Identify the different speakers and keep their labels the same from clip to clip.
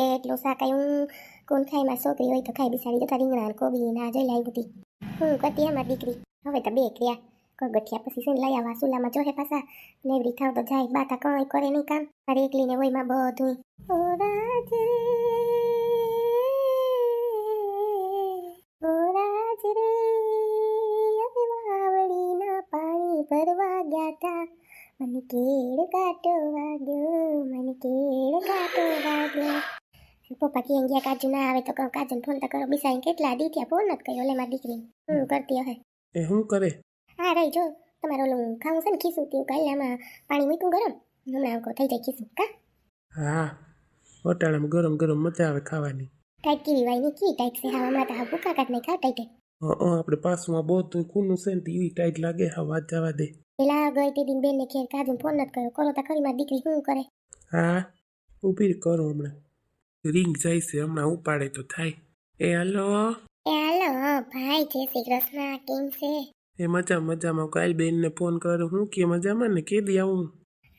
Speaker 1: કે એટલો શાક હું કોણ ખાય માં છોકરી હોય તો ખાઈ બિસાડી જતા રીંગણા કોબી ના જઈ લાવી હતી હું કરતી અમારી દીકરી હવે તો બે ક્રિયા કોઈ ગઠિયા પછી છે ને લઈ આવવા સુલામાં જોહે પાછા નેવરી થાવ તો જાય બાતા કઈ કરે નહીં કામ મારે એકલીને હોય માં બધું ઓ રાજ રે ઓ રાજ રે હવે વાવડીના પાણી ભરવા ગયા તા મને કેળ કાટો વાગ્યો મને કેળ કાટો વાગ્યો પપ્પા કે ગયા કાજુ ના આવે તો કહું કાજુ ફોન તો કરો બિસાઈ કેટલા દી થયા ફોન નથી કર્યો લે મારી દીકરી હું કરતી હે
Speaker 2: એ શું કરે
Speaker 1: હા રહી જો તમારો ઓલું ખાવું છે ને ખીસું તેવું કાલે આમાં પાણી મૂક્યું ગરમ હમણાં થઈ જાય ખીસું કા
Speaker 2: હા વટાણામાં ગરમ ગરમ મજા આવે ખાવાની
Speaker 1: ટાઈટ કેવી વાય ની કી ટાઈટ છે હા હમણાં તો હા ભૂખા કાઢ નહીં ખા ટાઈટ
Speaker 2: આપણે પાસમાં બધું કૂનું છે ને એવી ટાઈટ લાગે હા વાત જવા દે
Speaker 1: પેલા ગઈ તે દિન બેન ને ખેર કાજુ ફોન નથી કર્યો કરો તો ખરી મારી દીકરી શું કરે
Speaker 2: હા ઊભી કરો હમણાં રીંગ જાય છે હમણાં ઉપાડે તો થાય એ હાલો
Speaker 1: ભાઈ જય શ્રી કૃષ્ણ કેમ છે
Speaker 2: એ મજામાં કાલ બેનને ફોન કરો હું કે મજામાં ને કે દી આવું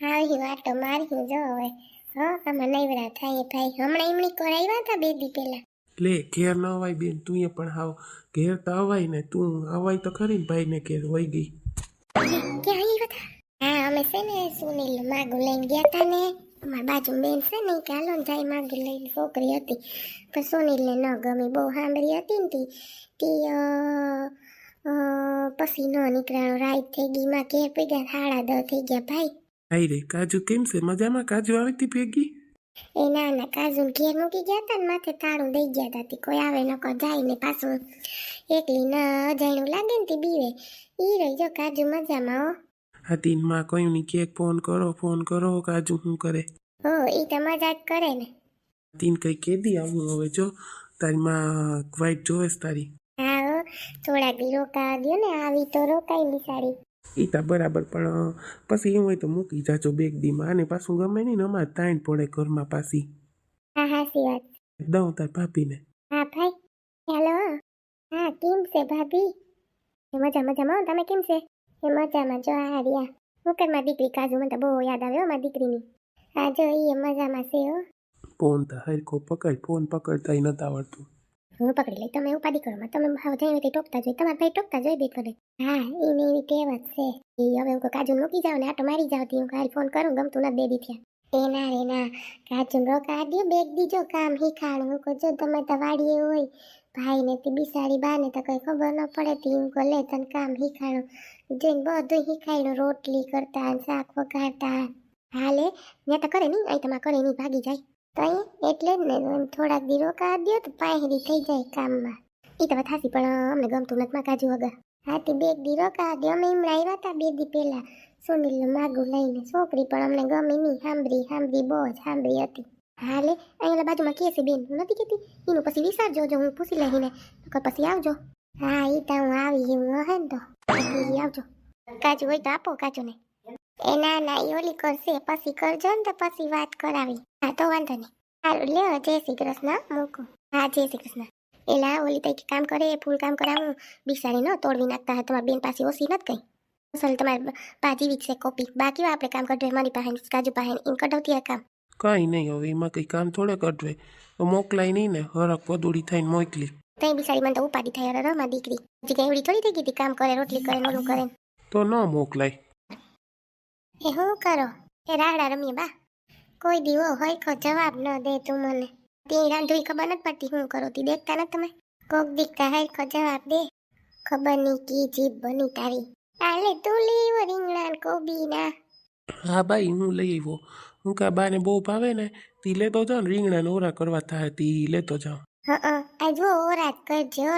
Speaker 1: આવી વાતો મારી જો હવે હા આમાં નૈવરા થાય ભાઈ હમણાં એમની કોર આવ્યા હતા બે દી પહેલા
Speaker 2: લે ઘેર ન અવાય બેન તું એ પણ હાવ ઘેર તો અવાય ને તું અવાય તો ખરી ને ભાઈ ને ઘેર વહી ગઈ
Speaker 1: ક્યાં આવ્યા હતા હા અમે છે ને સુનિલ માગું લઈને ગયા હતા ને અમારી બાજુ બેન છે ને કે હાલો ને જાય માગું લઈને છોકરી હતી પણ સુનિલને ન ગમી બહુ સાંભળી હતી ને તી પછી ન નીકળ્યો રાત થઈ ગઈ માં ઘેર પગ્યા 10:30 થઈ ગયા ભાઈ
Speaker 2: આઈ રે કાજુ કેમ છે મજામાં કાજુ આવી હતી ભેગી
Speaker 1: એ ના કાજુ ઘેર મૂકી ગયા હતા ને માથે તાળું દઈ ગયા હતા કોઈ આવે ન જાય ને પાછું એકલી ન અજાણ્યું લાગે ને તે બીવે ઈ રહી જો કાજુ મજામાં હો
Speaker 2: હા તીનમાં કહ્યું ની કે ફોન કરો કાજુ શું કરે
Speaker 1: હો ઈ તો મજા જ કરે ને
Speaker 2: તીન કઈ કેદી આવું હવે જો તારી માં વાઈટ જોવે તારી
Speaker 1: હા હો થોડાક દી રોકાવા દો ને આવી તો રોકાઈ બિચારી
Speaker 2: ઈ તા બરાબર પણ પછી એમ હોય તો મૂકી જાજો બેગ દીમાં આને પાછું ગમે નહીં ને અમારે તાણ પડે ઘરમાં પાછી
Speaker 1: હા હાસી વાત
Speaker 2: દઉં તાર ભાભીને
Speaker 1: હા ભાઈ હેલો હા કેમ છે ભાભી એ મજામાં તમે કેમ છે એ મજામાં જો આ રહ્યા હું કર મારી દીકરી કાજુ મને તો બહુ યાદ આવે હો મારી દીકરીની હા જો એ મજામાં છે હો
Speaker 2: ફોન તો હરખો પકડ ફોન પકડતા નથી આવડતું
Speaker 1: હું પકડી લઈ તમે ઉપાડી કરો તમે ભાવ જઈને તે ટોકતા જોઈ તમારા ભાઈ ટોકતા જોઈ બે કરે હા એને એવી ટેવ જ છે એ હવે હું કાજુ મૂકી જાવ ને આટો મારી જાવ હું કાલ ફોન કરું ગમતું નથી બે દી થયા એ ના કાજુ રોકા દે બેગ દીજો કામ શીખાડું હું કહું જો તમે તો વાડીએ હોય ભાઈ ને તે બિસાડી બા ને તો કઈ ખબર ન પડે તી હું કહું લે તને કામ શીખાડું જોઈને બધું શીખાડ્યું રોટલી કરતા શાક વઘારતા હાલે ત્યાં તો કરે નહીં અહીં તમારે કરે નહીં ભાગી જાય તો એટલે જ ને થોડાક દી રોકા દો તો પાયરી થઈ જાય કામમાં એ તો થાસી પણ અમને ગમતું નથી માં કાજુ વગર હાથી બે દી રોકા દે અમે એમણા આવ્યા હતા બે દી પહેલા સુનિલ માગું લઈને છોકરી પણ અમને ગમી નહીં સાંભળી બહુ જ સાંભળી હતી હાલે અહીંયા બાજુમાં કે છે બેન નથી કહેતી એનું પછી વિચારજો જો હું પૂછી લઈને પછી આવજો હા એ તો હું આવી હું હે ને તો આવજો કાજુ હોય તો આપો કાજુ ને એ ના એ ઓલી કરશે પછી કરજો ને તો પછી વાત કરાવી હા તો વાંધો નહીં સારું લ્યો જય શ્રી કૃષ્ણ મૂકું હા જય શ્રી કૃષ્ણ એલા ઓલી તઈ કામ કરે ફૂલ કામ કરાવું બિસાડી ન તોડવી નાખતા હોય તમારી બેન પાસે ઓછી નથી કઈ અસલ તમારે બાજી વીક છે કોપી બાકી આપણે કામ કરજો મારી પાસે કાજુ પાસે એમ કઢાવતી આ કામ
Speaker 2: કઈ નહીં હવે એમાં કઈ કામ થોડે કરજે મોકલાય નહીં ને હરક પદુડી થઈને મોકલી
Speaker 1: તઈ બિસાડી મને તો ઉપાડી થાય અરે મારી દીકરી હજી કઈ એવડી થોડી થઈ ગઈ હતી કામ કરે રોટલી કરે ઓલું કરે
Speaker 2: તો ન મોકલાય
Speaker 1: એ હું કરો એ રાહડા રમીએ બા કોઈ દીવો હોય ખો જવાબ ન દે તું મને તે રાંધવી ખબર નથી પડતી હું કરો તી દેખતા નથી તમે કોક દીકતા હોય ખો જવાબ દે ખબર નહીં કી જીભ બની તારી આલે તું લીવ રીંગણા કોબી ના
Speaker 2: હા ભાઈ હું લઈ આવ્યો હું કા બાને બહુ ભાવે ને તી લેતો જાઉં રીંગણા ઓરા કરવા થાય તી લેતો જાઉં
Speaker 1: હા આ જો ઓરા કરજો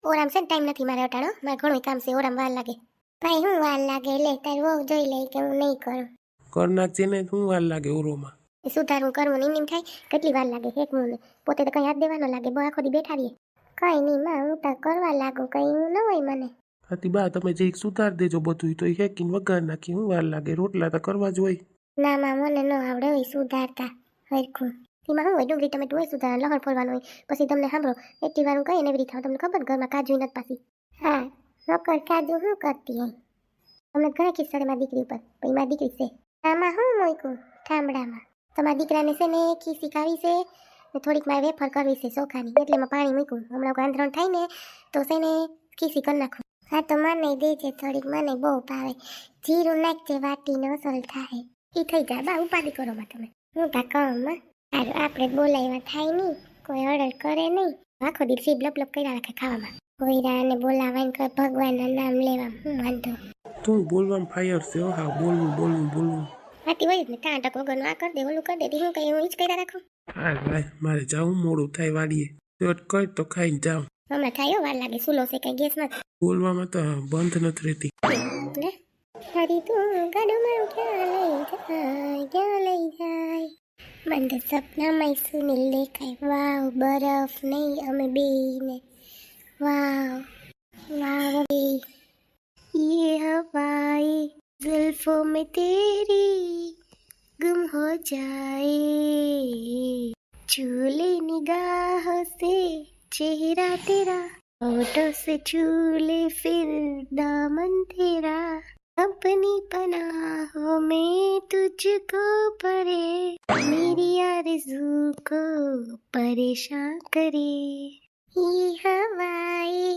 Speaker 1: ઓરામ છે ટાઈમ નથી મારે અટાણો મારે ઘણું કામ છે ઓરામ વાર લાગે ભાઈ હું વાર લાગે લે તાર વહુ જોઈ લે કે હું નહીં કરું
Speaker 2: કર નાખજે ને શું વાર લાગે ઓરોમાં
Speaker 1: સુધારું કરવું ને એમ થાય કેટલી વાર લાગે હેકવું ને પોતે તો કઈ હાથ દેવાનો લાગે બહુ આખો દી બેઠા રહીએ કઈ નહીં માં હું તો કરવા લાગુ કઈ હું ન હોય મને
Speaker 2: હાથી બા તમે જે સુધાર દેજો બધું તો હેકીને વઘાર નાખી હું વાર લાગે રોટલા તો કરવા જ હોય
Speaker 1: ના માં મને ન આવડે હોય સુધારતા હરખું એમાં શું હોય ડુંગળી ટમેટું હોય સુધાર લહણ ફોલવાનું હોય પછી તમને સાંભળો એટલી વાર હું કહીએ ને એવી રીતે તમને ખબર ઘરમાં કાજુ નથી પાછી હા નોકર કાજુ શું કરતી હોય તમને ઘણા કિસ્સા મારી દીકરી ઉપર પછી મારી દીકરી છે આમાં શું મૂક્યું ઠામડામાં તમારા દીકરાને છે ને ખીસી ખાવી છે ને થોડીક મારે વેફર કરવી છે ચોખાની, એટલે એમાં પાણી મૂકું. હમણાં આંધરણ થાય ને તો છે ને ખીસી કરી નાખું. હા તો મને દેજે થોડીક, મને બહુ ભાવે. જીરું નાખજે વાટીને અસલ થાય. એ થઈ જાય બા, ઉપાધિ કરો માં તમે. હું તા કહું આપણે બોલાવ્યા થાય નહીં, કોઈ ઓર્ડર કરે નહીં, આખો દિવસ જીભ લપ લપ કર્યા રાખે ખાવામાં. કોઈરાને બોલાવાને કોઈ ભગવાનના નામ લેવા હું વાંધો.
Speaker 2: તું બોલવામાં ફાયર છે હો, હા બોલવું.
Speaker 1: વાતી હોય જ ને, કાં ટક વગરનું આ કર દે ઓલું કર દે, હું કઈ હું ઈજ કર્યા રાખું.
Speaker 2: હા ભાઈ, મારે જાવું મોડું થાય વાડીએ. તો કઈ તો ખાઈને જાઉં.
Speaker 1: હમણાં થાય વાર લાગે, સુલો છે કઈ ગેસ નથી.
Speaker 2: બોલવામાં તો બંધ નથી રહેતી.
Speaker 1: ને હરી તું ગાડું મારું ક્યાં લઈ જાય બંધ સપનામાં સુનિલ દેખાય. વાવ બરફ નહીં અમે બેને, વાવ વાવ ये हवाएं जुल्फों में तेरी गुम हो जाए, छूले निगाहों से चेहरा तेरा, होठों से छूले फिर दामन तेरा, अपनी पनाहों में तुझको परे, मेरी आरज़ू को परेशान करे. ये हवाएं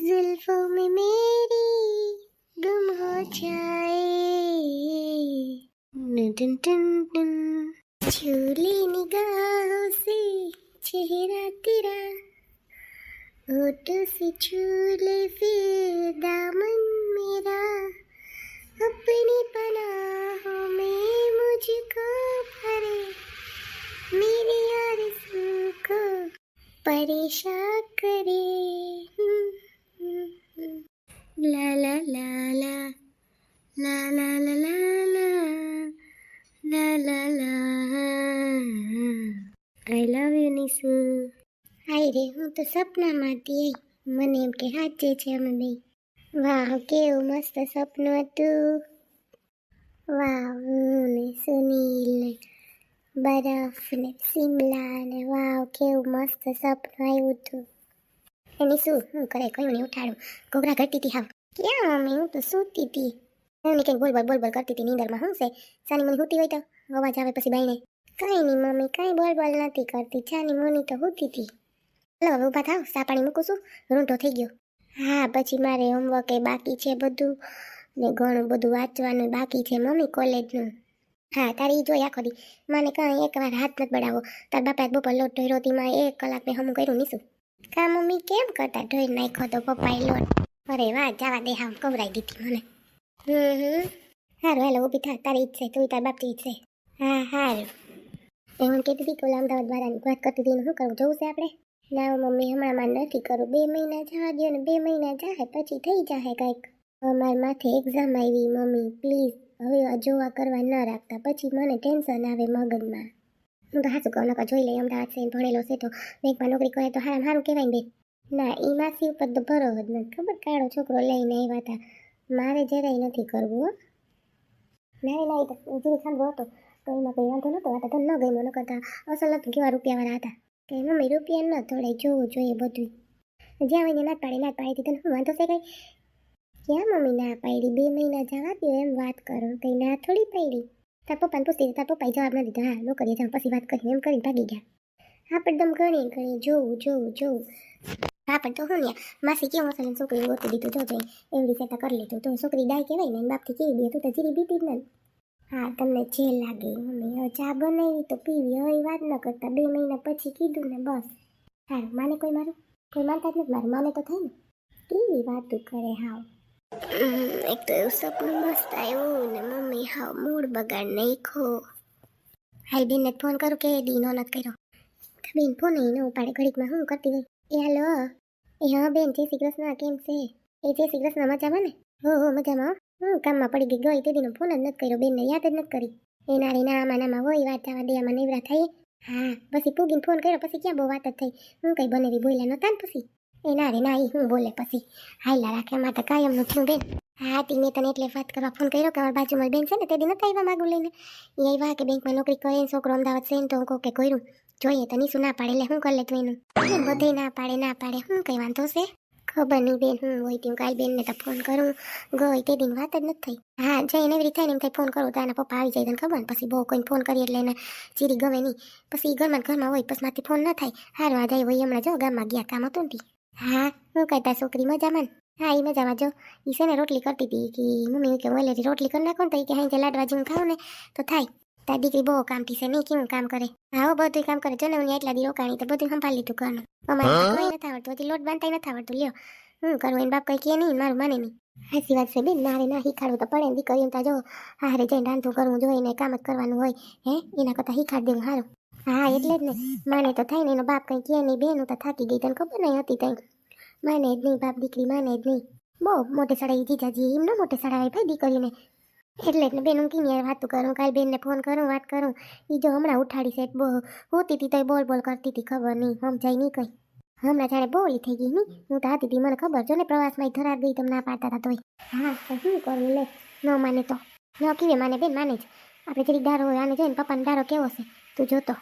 Speaker 1: जुल्फों में मेरी गुम हो जाए, टन टन टन, छूले निगाहों से चेहरा तेरा, होठों से छूले फिर दामन मेरा, अपनी पनाहों में मुझको भरे, मेरी आरज़ू को परेशान करे. La la la la la la la la la la la la. I love you Nishu. હાય રે, હું તો સપનામાં હતી. મને એમ કે સાચે છે અમે બે. વાહ કેવું મસ્ત સપનું હતું. વાહ હું ને સુનિલ ને બરફ ને શિમલા ને, વાવ કેવું મસ્ત સપનું આવ્યું હતું. એની શું હું કરે કયું નહીં ઉઠાડું, ઘોઘરા કરતી હતી. હાવ ક્યાં મમ્મી, હું તો સૂતી હતી. હું કંઈક બોલ કરતી હતી નીંદરમાં. શું છે સાની મની સૂતી હોય તો અવાજ આવે પછી બાઈને. કંઈ નહીં મમ્મી, કંઈ બોલ નથી કરતી, છાની મની તો સૂતી હતી. હલો હવે ઊભા થાવ, ચા પાણી મૂકું છું, રૂંઢો થઈ ગયો. હા પછી મારે હોમવર્ક એ બાકી છે બધું, ને ઘણું બધું વાંચવાનું બાકી છે મમ્મી કોલેજનું. હા તારી જોઈ આખો દી, મને કાંઈ એકવાર હાથ નથી બળાવો. તાર બાપાએ બપોર લોટ ઢોઈ રોતીમાં 1 કલાક મેં હમું કર્યું નીશું. કા મમ્મી કેમ કરતા, ઢોઈ નાખ્યો તો પપ્પાએ લોટ. અરે વાહ જવા દે, હા કવરાઈ દીધી મને. સારું હાલો ઊભી થા, તારી ઈચ્છે તું તાર બાપની ઈચ્છે. હા સારું. હું કહેતી હતી કે ઓલા અમદાવાદ વાળાની વાત કરતી હતી, શું કરવું જવું છે આપણે? ના મમ્મી હમણાં નથી કરવું, 2 મહિના જવા દો ને, 2 મહિના જાય પછી થઈ જાય કંઈક. અમારી માથે એક્ઝામ આવી મમ્મી, પ્લીઝ હવે જોવા કરવા ન રાખતા, પછી મને ટેન્શન આવે મગજમાં. હું તો હાચું કહું, નકર જોઈ લઈ અમદાવાદ છે ભણેલો છે તો બેંકમાં નોકરી કરે તો સારું કહેવાય ને બેન. ના એ માસી ઉપર તો ભરો જ નથી, ખબર કાળો છોકરો લઈને આવ્યા હતા. મારે જરાય નથી કરવું હો. ના તો જીવ સાંભળો હતો તો એમાં કોઈ વાંધો નહોતો, આ તો ન ગમ્યો, ન કરતા અસલ હતું કેવા રૂપિયાવાળા હતા. કે મમ્મી રૂપિયા ન થોડે જોવું જોઈએ બધું. જ્યાં હોય ના પાડી તને શું વાંધો છે કંઈ? ક્યાં મમ્મી ના પાડી, 2 મહિના જવા દો એમ વાત કરો, કંઈ ના થોડી પાડી. તાર પપ્પાને પૂછતી તાર પપ્પાએ જવાબ ન દીધો. હા નોકરીએ જાઉં પછી વાત કરી એમ કરીને ભાગી ગયા. હા પણ તમે ઘણી જોવું. હા પણ તો હું માસી કેવું હશે છોકરી ગોતી દીધું, જોજે એવી રીતે કરી લીધું તો છોકરી ડાય કહેવાય ને, બાપથી કેવી દે તું તો જીરી બીતી જ ને. હા તમને જે લાગે મમ્મી, હવે ચા બનાવી તો પીવી, હવે વાત ન કરતા, 2 મહિના પછી કીધું ને બસ. હા માને કોઈ માનતા જ નથી, મારું માને તો થાય ને. કેવી વાતું કરે હાવ. એક તો એવું સપનું મસ્ત આવ્યું ને મમ્મી હાવ મૂડ બગાડ નાખ્યો. હાઈ બેનને ફોન કરું કે દીનો નથી કર્યો. બેન ફોન ન ઉપાડે, ઘડીકમાં શું કરતી હોય. એ હાલો. એ હા બેન જય શ્રી કૃષ્ણ, કેમ છે? એ જય શ્રી કૃષ્ણ, મજામાં ને? હો મજામાં. કામમાં પડી ગઈ તે દીનો ફોન જ નથી કર્યો, બેનને યાદ જ નથી કરી. એના રે નામાં હોય વાત જવા દે, આમાં નેવરા થઈ. હા પછી પૂગીને ફોન કર્યો પછી ક્યાં બહુ વાત જ થઈ. હું કઈ બનેવી બોલ્યા નહોતા ને પછી. એના રે ના એ હું બોલે પછી હાઈલા રાખે, એમાં તો કાયમનું થયું બેન. હા તી મેં તને એટલે વાત કરવા ફોન કર્યો કે અમારી બાજુમાં બેન છે ને તે દી નથી આવ્યા માગું લઈને. એ આવ્યા કે બેંકમાં નોકરી કરે, છોકરો અમદાવાદ છે ને તો હું કહું કે કોઈનું જોઈએ તો નીસું ના પાડે, એટલે શું કરી લે તું એનું? બધે ના પાડે, શું કઈ વાંધો છે? ખબર નહીં બેન હું હોય ત્યાં કાલ બેનને તો ફોન કરું ગઈ તે દિન વાત જ નથી થઈ. હા જઈને એવી રીતે થાય ને એમ થાય ફોન કરું તો એના પપ્પા આવી જાય તને ખબર ને પછી બહુ કોઈને ફોન કરીએ એટલે એને ચીરી ગમે નહીં. પછી ઘરમાં હોય પછી માથી ફોન ન થાય. હારવા જાય હોય હમણાં જો ગામમાં ગયા કામ હતું ને તી. હા હું કહેતા છોકરી મજામાં ને? હા એ મજામાં જો એ છે ને રોટલી કરતી હતી કે મમ્મી કે ઓલેથી રોટલી કરી નાખો ને તો એ કે હાઈ લાડવા જેવું ખાવ ને તો થાય. તારી દીકરી બહુ કામથી છે નહીં કેવું કામ કરે. હા બધું કામ કરે જો ને હું એટલા દી રોકાણી તો બધું સંભાળી લીધું ઘરનું. અમારે કંઈ નથી આવડતું હજી લોટ બાંધતા નથી આવડતું લ્યો હું કરું એને બાપ કંઈ કહે નહીં મારું માને નહીં. સાચી વાત છે બેન મારે ના શીખાડવું તો પડે ને દીકરી એમ તા જો હારે જઈને રાંધવું કરવું જોઈએ ને કામ જ કરવાનું હોય હે એના કરતાં શીખાડ દેવું સારું. હા એટલે જ ને માને તો થાય ને એનો બાપ કંઈ કહે નહીં બેન હું તો થાકી ગઈ તને ખબર નહીં હતી તઈ માને જ નહીં બાપ દીકરી માને જ નહીં. બહુ મોટે સડાઈ જીજાજી એમ ન મોટે સડાવાય ભાઈ દીકરીને એટલે જ ને બેન હું કેની યાર વાતું કરું કાલ બેનને ફોન કરું વાત કરું એ જો હમણાં ઉઠાડી છે બહુ હોતી હતી તો બોલ કરતી હતી ખબર નહીં સમજાય નહીં કંઈ હમણાં જાણે બોલી થઈ ગઈ નહીં હું તો હતી હતી મને ખબર જો ને પ્રવાસમાં ધરાર ગઈ તમે ના પાડતા હતા તોય. હા તો શું કરું લે ન માને તો ન કીવે માને બેન માને જ આપણે જરી ડારો હોય આને જોઈને પપ્પાનો ડારો કેવો છે તું જોતો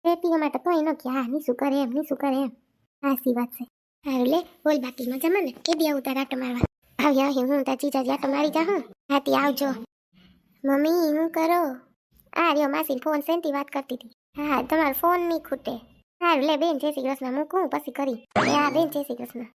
Speaker 1: રેતી અમારે તો કંઈ ન કે હા નીસું કરે એમ સાચી વાત છે. સારું લે બોલ બાકી મજામાં ને કે દી આવું તાર આટો મારવા આવ્યા હું તાર જીજાજી આટો મારી જા હું હાથી આવજો. મમ્મી હું કરો આ રહ્યો માસી ફોન સેનથી વાત કરતી હતી. હા તમારો ફોન નહીં ખૂટે. સારું લે બેન જય શ્રી કૃષ્ણ મૂકું પછી કરી. હા બેન જય શ્રી કૃષ્ણ.